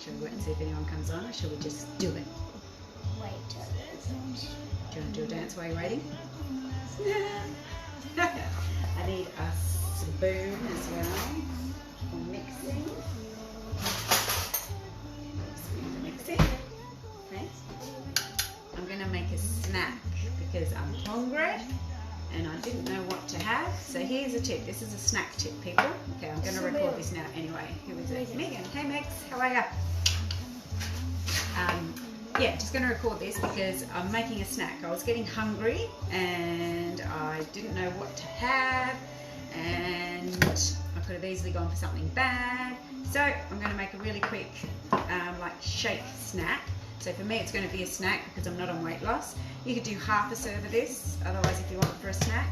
Shall we wait and see if anyone comes on, or shall we just do it? Wait. Do you want to do a dance while you're waiting? I need a spoon as well for mixing. Spoon for mixing. Okay. I'm going to make a snack because I'm hungry and I didn't know what to have. So here's a tip. This is a snack tip, people. Okay, I'm going to record this now anyway. Who is it? Megan. Hey, Megs. How are ya? Yeah, just going to record this because I'm making a snack. I was getting hungry and I didn't know what to have, and I could have easily gone for something bad. So I'm going to make a really quick like shake snack. So for me it's going to be a snack because I'm not on weight loss. You could do half a serve of this, otherwise if you want it for a snack,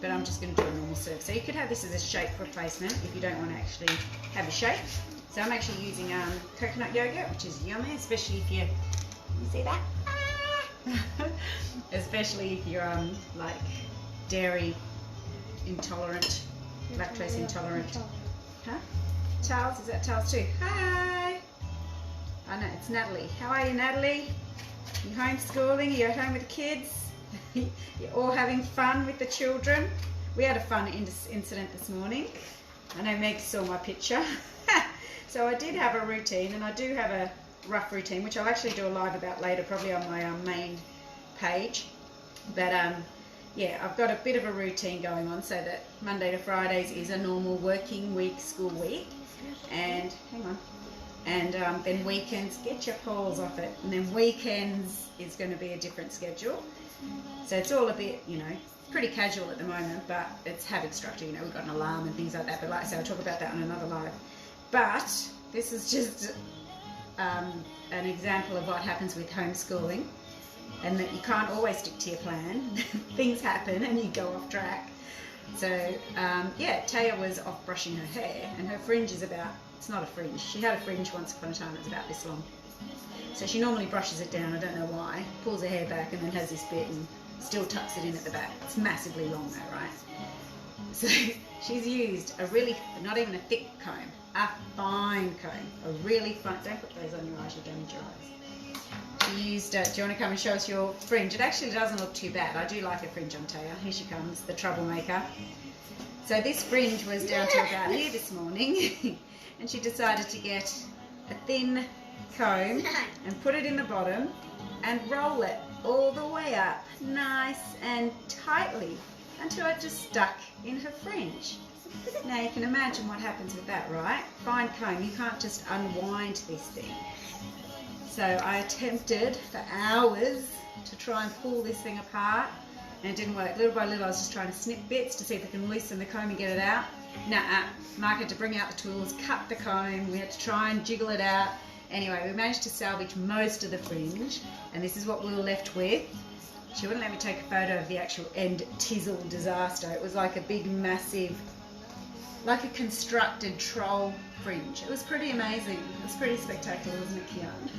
but I'm just going to do a normal serve. So you could have this as a shake replacement if you don't want to actually have a shake. So I'm actually using coconut yogurt, which is yummy, especially if you see that? Especially if you're like dairy intolerant, lactose intolerant. Huh? Charles, is that Charles too? Hi! I know, it's Natalie. How are you, Natalie? You homeschooling? You're at home with the kids? You're all having fun with the children? We had a fun incident this morning. I know Meg saw my picture. So I did have a routine, and I do have a rough routine, which I'll actually do a live about later, probably on my main page. But yeah, I've got a bit of a routine going on, so that Monday to Fridays is a normal working week, school week, and hang on, and then weekends, get your paws off it, and then weekends is going to be a different schedule. So it's all a bit, you know, pretty casual at the moment, but it's habit structure. You know, we've got an alarm and things like that. But like I say, I'll talk about that on another live. But this is just an example of what happens with homeschooling, and that you can't always stick to your plan. Things happen and you go off track. So yeah, Taya was off brushing her hair, and her fringe is about, it's not a fringe, she had a fringe once upon a time, it's about this long. So she normally brushes it down, I don't know why, pulls her hair back and then has this bit and still tucks it in at the back. It's massively long though, right? So she's used a really, not even a thick comb, a fine comb, a really fine, don't put those on your eyes, you'll damage your eyes. She used, do you want to come and show us your fringe? It actually doesn't look too bad. I do like a fringe on Taya. Here she comes, the troublemaker. So this fringe was down to about here this morning, and she decided to get a thin comb and put it in the bottom and roll it all the way up, nice and tightly, until it just stuck in her fringe. Now you can imagine what happens with that, right? Fine comb, you can't just unwind this thing. So I attempted for hours to try and pull this thing apart, and it didn't work. Little by little I was just trying to snip bits to see if I can loosen the comb and get it out. Nah, Mark had to bring out the tools, cut the comb, we had to try and jiggle it out. Anyway, we managed to salvage most of the fringe, and this is what we were left with. She wouldn't let me take a photo of the actual end tizzle disaster. It was like a big, massive, like a constructed troll fringe. It was pretty amazing. It was pretty spectacular, wasn't it, Kian?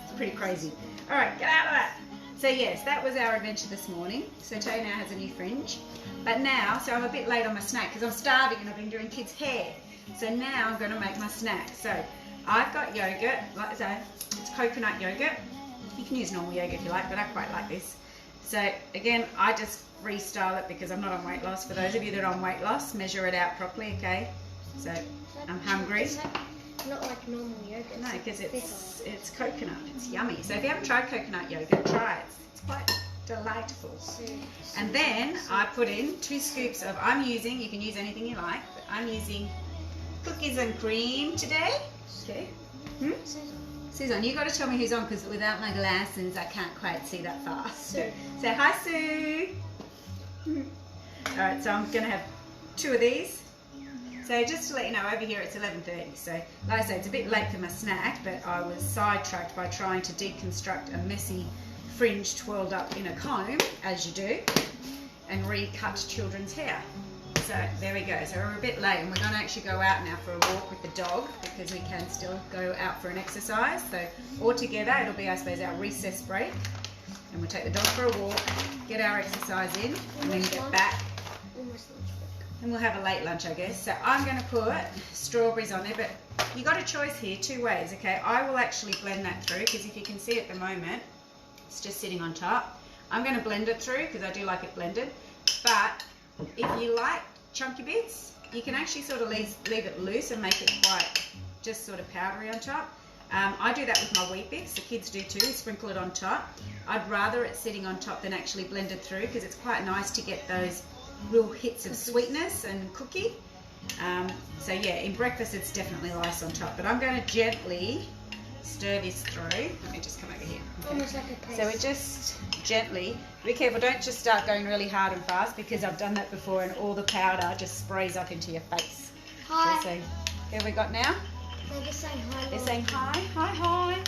It's pretty crazy. All right, get out of that. So yes, that was our adventure this morning. So Tay now has a new fringe. But now, so I'm a bit late on my snack because I'm starving and I've been doing kids' hair. So now I'm going to make my snack. So I've got yogurt, like I say, it's coconut yogurt. You can use normal yogurt if you like, but I quite like this. So again, I just freestyle it because I'm not on weight loss. For those of you that are on weight loss, measure it out properly, okay? So I'm hungry. Is that not like normal yogurt? No, because it's coconut. It's yummy. So if you haven't tried coconut yogurt, try it. It's quite delightful. And then I put in 2 scoops of, you can use anything you like, but I'm using cookies and cream today. Okay. Susan, you got to tell me who's on, because without my glasses I can't quite see that fast. Sue. Say hi, Sue. Alright, so I'm going to have 2 of these. So just to let you know, over here it's 11:30. So like I say, it's a bit late for my snack, but I was sidetracked by trying to deconstruct a messy fringe twirled up in a comb, as you do, and recut children's hair. So there we go. So we're a bit late, and we're going to actually go out now for a walk with the dog, because we can still go out for an exercise. So altogether it'll be, I suppose, our recess break, and we'll take the dog for a walk, get our exercise in, and then get back. And we'll have a late lunch, I guess. So I'm going to put strawberries on there, but you got a choice here, two ways, okay? I will actually blend that through because if you can see at the moment, it's just sitting on top. I'm going to blend it through because I do like it blended. But if you like chunky bits, you can actually sort of leave it loose and make it quite just sort of powdery on top. I do that with my wheat bix. The kids do too, sprinkle it on top. I'd rather it sitting on top than actually blended through because it's quite nice to get those real hits of sweetness and cookie. So yeah, in breakfast it's definitely nice on top, but I'm going to gently stir this through. Let me just come over here. Okay. Almost like a paste. So we just gently, be careful, don't just start going really hard and fast because I've done that before and all the powder just sprays up into your face. Hi. Okay, so here we got now. They're just saying hi. They're saying hi, hi, hi.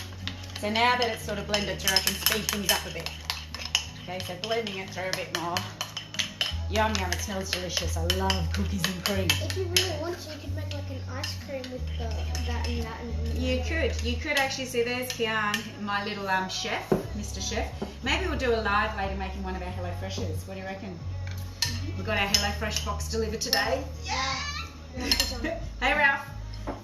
So now that it's sort of blended through, I can speed things up a bit. Okay, so blending it through a bit more. Yum, yum, it smells delicious. I love cookies and cream. If you really want to, you could make like an ice cream with that and that. And You could actually see there's Kian, my little chef, Mr. Chef. Maybe we'll do a live later making one of our HelloFreshes. What do you reckon? We got our HelloFresh box delivered today. Yeah. Hey Ralph.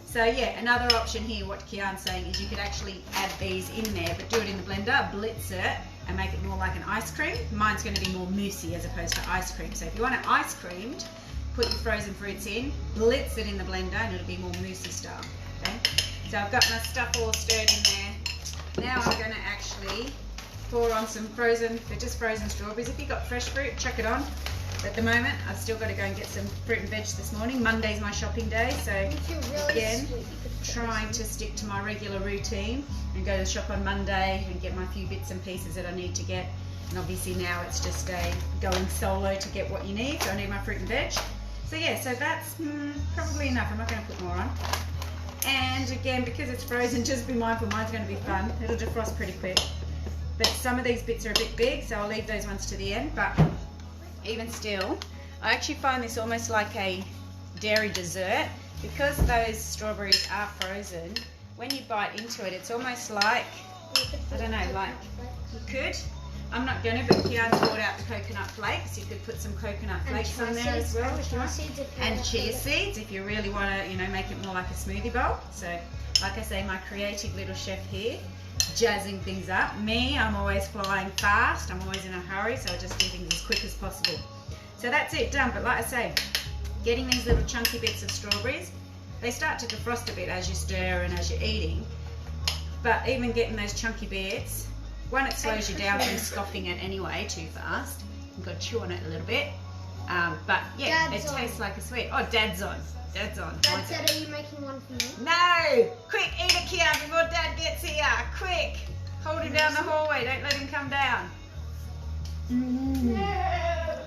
So yeah, another option here, what Kian's saying is you could actually add these in there, but do it in the blender, blitz it, and make it more like an ice cream. Mine's going to be more moussey as opposed to ice cream. So if you want it ice creamed, put your frozen fruits in, blitz it in the blender, and it'll be more moussey style. Okay. So I've got my stuff all stirred in there. Now I'm going to actually pour on some frozen, they're just frozen strawberries. If you've got fresh fruit, chuck it on. At the moment, I've still got to go and get some fruit and veg this morning. Monday's my shopping day, so again, trying to stick to my regular routine and go to the shop on Monday and get my few bits and pieces that I need to get. And obviously now it's just going solo to get what you need, so I need my fruit and veg. So yeah, so that's probably enough. I'm not going to put more on. And again, because it's frozen, just be mindful, mine's going to be fun. It'll defrost pretty quick. But some of these bits are a bit big, so I'll leave those ones to the end. But even still, I actually find this almost like a dairy dessert because those strawberries are frozen. When you bite into it, it's almost like, I don't know, like you could. I'm not going to, but Kian's brought out the coconut flakes. You could put some coconut flakes on there as well if you want. And chia seeds if you really want to, make it more like a smoothie bowl. So, like I say, my creative little chef here, jazzing things up. Me, I'm always flying fast. I'm always in a hurry, so I just do things as quick as possible. So that's it, done. But like I say, getting these little chunky bits of strawberries, they start to defrost a bit as you stir and as you're eating. But even getting those chunky bits, one, it slows you down from scoffing it anyway too fast. You've got to chew on it a little bit. But yeah, it tastes like a sweet. Oh, Dad's on. Dad's on. Dad said, are you making one for me? No! Quick, eat it, Kian, before Dad gets here. Quick! Hold him down the hallway. Don't let him come down.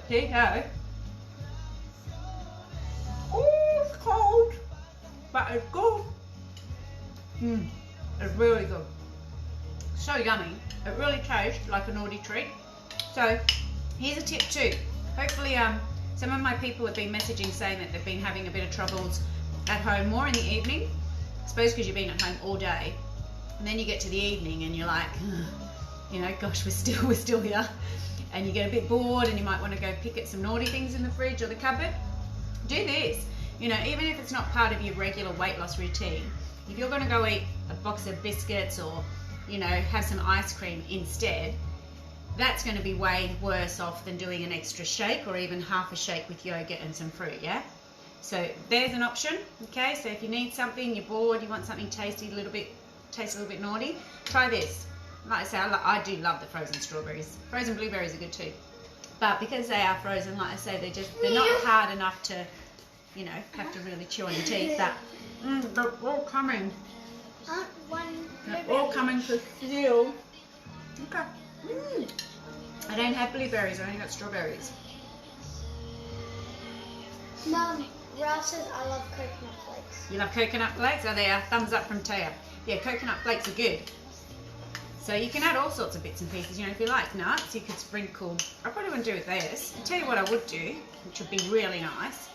Here you go. Oh, it's cold. But it's good. It's really good. So yummy. It really tastes like a naughty treat. So here's a tip too. Hopefully some of my people have been messaging saying that they've been having a bit of troubles at home more in the evening. I suppose because you've been at home all day. And then you get to the evening and you're like, gosh, we're still here. And you get a bit bored and you might want to go pick at some naughty things in the fridge or the cupboard. Do this. Even if it's not part of your regular weight loss routine, if you're going to go eat a box of biscuits or have some ice cream instead, that's going to be way worse off than doing an extra shake or even half a shake with yogurt and some fruit, yeah? So there's an option, okay? So if you need something, you're bored, you want something tasty, tastes a little bit naughty, try this. Like I say, I do love the frozen strawberries. Frozen blueberries are good too. But because they are frozen, like I say, they're not hard enough to, have to really chew on your teeth. But they're all coming. They're all coming to steal. Okay. I don't have blueberries, I only got strawberries. Mum, Ralph says I love coconut flakes. You love coconut flakes? Oh, there, thumbs up from Taya. Yeah, coconut flakes are good. So you can add all sorts of bits and pieces. If you like nuts, you could sprinkle. I probably wouldn't do it with this. I'll tell you what I would do, which would be really nice,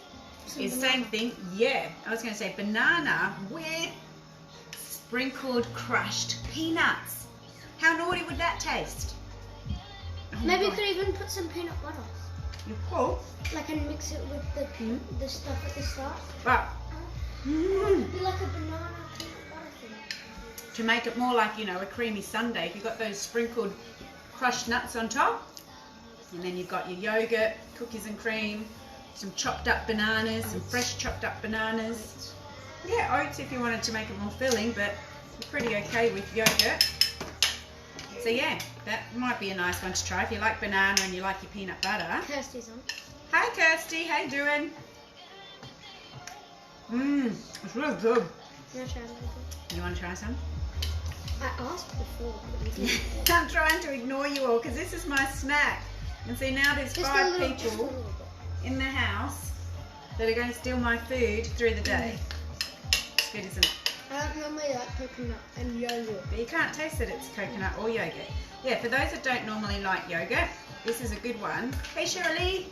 is same thing. Yeah, I was going to say banana with sprinkled crushed peanuts. How naughty would that taste? Oh maybe you could even put some peanut butter. You could. Like and mix it with the stuff at the start. But It'd be like a banana peanut butter thing. To make it more like, you know, a creamy sundae, if you've got those sprinkled crushed nuts on top, and then you've got your yogurt, cookies and cream, some chopped up bananas, some fresh chopped up bananas. Yeah, oats if you wanted to make it more filling, but you're pretty okay with yogurt. So yeah, that might be a nice one to try if you like banana and you like your peanut butter. Kirsty's on. Hi Kirsty, how you doing? It's really good. You want to try some? I asked before. But you didn't. I'm trying to ignore you all because this is my snack. And see, now there's Just 5 a little people bit. in the house that are going to steal my food through the day. It's good, isn't it? I don't normally like coconut and yogurt. But you can't taste that it's coconut or yogurt. Yeah, for those that don't normally like yogurt, this is a good one. Hey Shirley!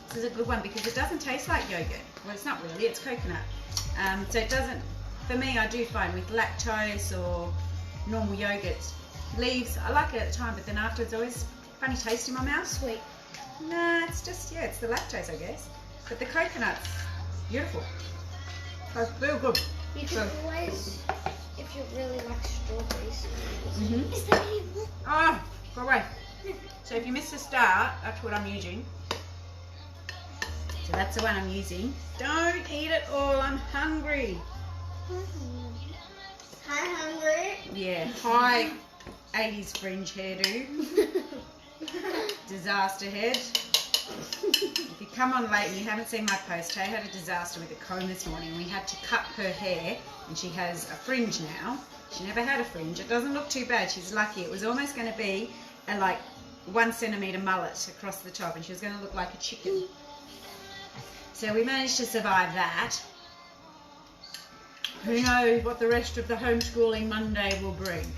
This is a good one because it doesn't taste like yogurt. Well, it's not really, it's coconut. So it doesn't, for me, I do find with lactose or normal yogurt, leaves, I like it at the time, but then after it's always funny taste in my mouth. Sweet. Nah, it's just, yeah, it's the lactose, I guess. But the coconut's beautiful. It's real good. You can always, if you really like strawberries. Mm-hmm. Is there any more? Oh, go away. So if you missed the start, that's what I'm using. So that's the one I'm using. Don't eat it all, I'm hungry. Hi, hungry. Yeah, high 80s fringe hairdo. Disaster head. If you come on late and you haven't seen my post, Tay had a disaster with a comb this morning. We had to cut her hair and she has a fringe now. She never had a fringe. It doesn't look too bad. She's lucky. It was almost going to be a like 1 centimetre mullet across the top and she was going to look like a chicken. So we managed to survive that. Who knows what the rest of the homeschooling Monday will bring.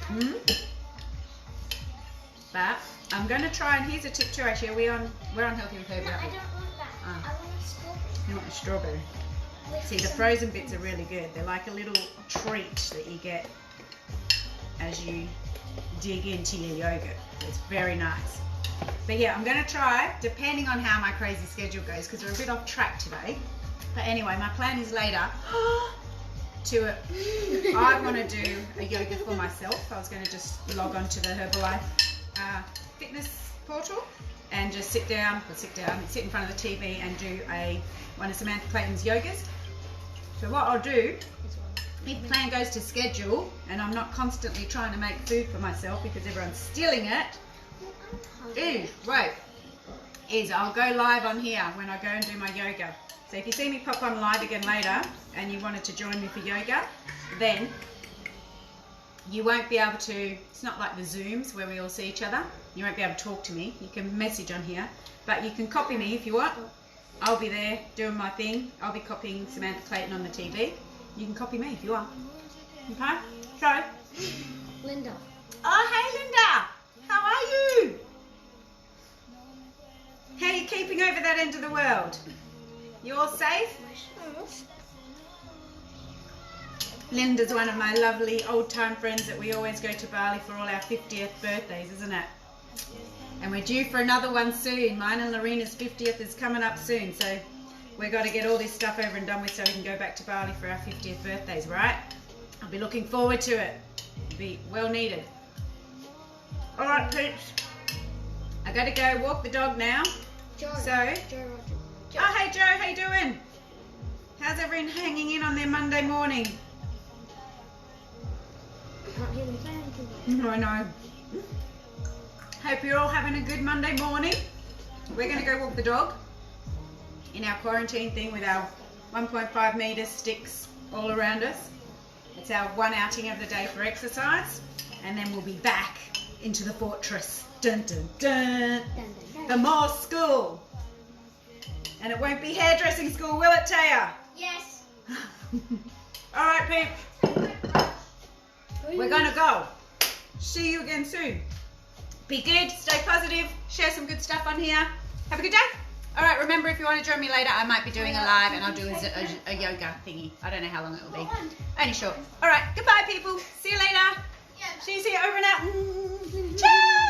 But I'm going to try, and here's a tip too actually. We're on Healthy with Herb. No, I don't want that. I want a strawberry. You want a strawberry? See, the frozen bits are really good. They're like a little treat that you get as you dig into your yogurt. It's very nice. But yeah, I'm going to try, depending on how my crazy schedule goes, because we're a bit off track today. But anyway, my plan is later I want to do a yoga for myself. I was going to just log on to the Herbalife fitness portal and just sit in front of the TV and do one of Samantha Clayton's yogas. So what I'll do, if the plan goes to schedule and I'm not constantly trying to make food for myself because everyone's stealing it, is I'll go live on here when I go and do my yoga. So if you see me pop on live again later and you wanted to join me for yoga, then you won't be able to, it's not like the Zooms where we all see each other. You won't be able to talk to me. You can message on here, but you can copy me if you want. I'll be there doing my thing. I'll be copying Samantha Clayton on the TV. You can copy me if you want. Okay? So. Linda. Oh, hey Linda. How are you? How are you keeping over that end of the world? You all safe? Linda's one of my lovely old-time friends that we always go to Bali for all our 50th birthdays, isn't it? And we're due for another one soon. Mine and Lorena's 50th is coming up soon, so we've got to get all this stuff over and done with so we can go back to Bali for our 50th birthdays, right? I'll be looking forward to it. It'll be well needed. All right, peeps. I got to go walk the dog now. Joe. So. Joe. Oh, hey Joe, how you doing? How's everyone hanging in on their Monday morning? Can't hear them saying anything. I know. Hope you're all having a good Monday morning. We're going to go walk the dog in our quarantine thing with our 1.5 metre sticks all around us. It's our one outing of the day for exercise, and then we'll be back into the fortress. Dun dun dun. For more school. And it won't be hairdressing school, will it, Taya? Yes. All right, peeps. We're going to go. See you again soon. Be good, stay positive, share some good stuff on here. Have a good day. All right, remember, if you want to join me later, I might be doing a live and I'll do a yoga thingy. I don't know how long it will be. Only short. All right, goodbye, people. See you later. She's here over and out. Ciao.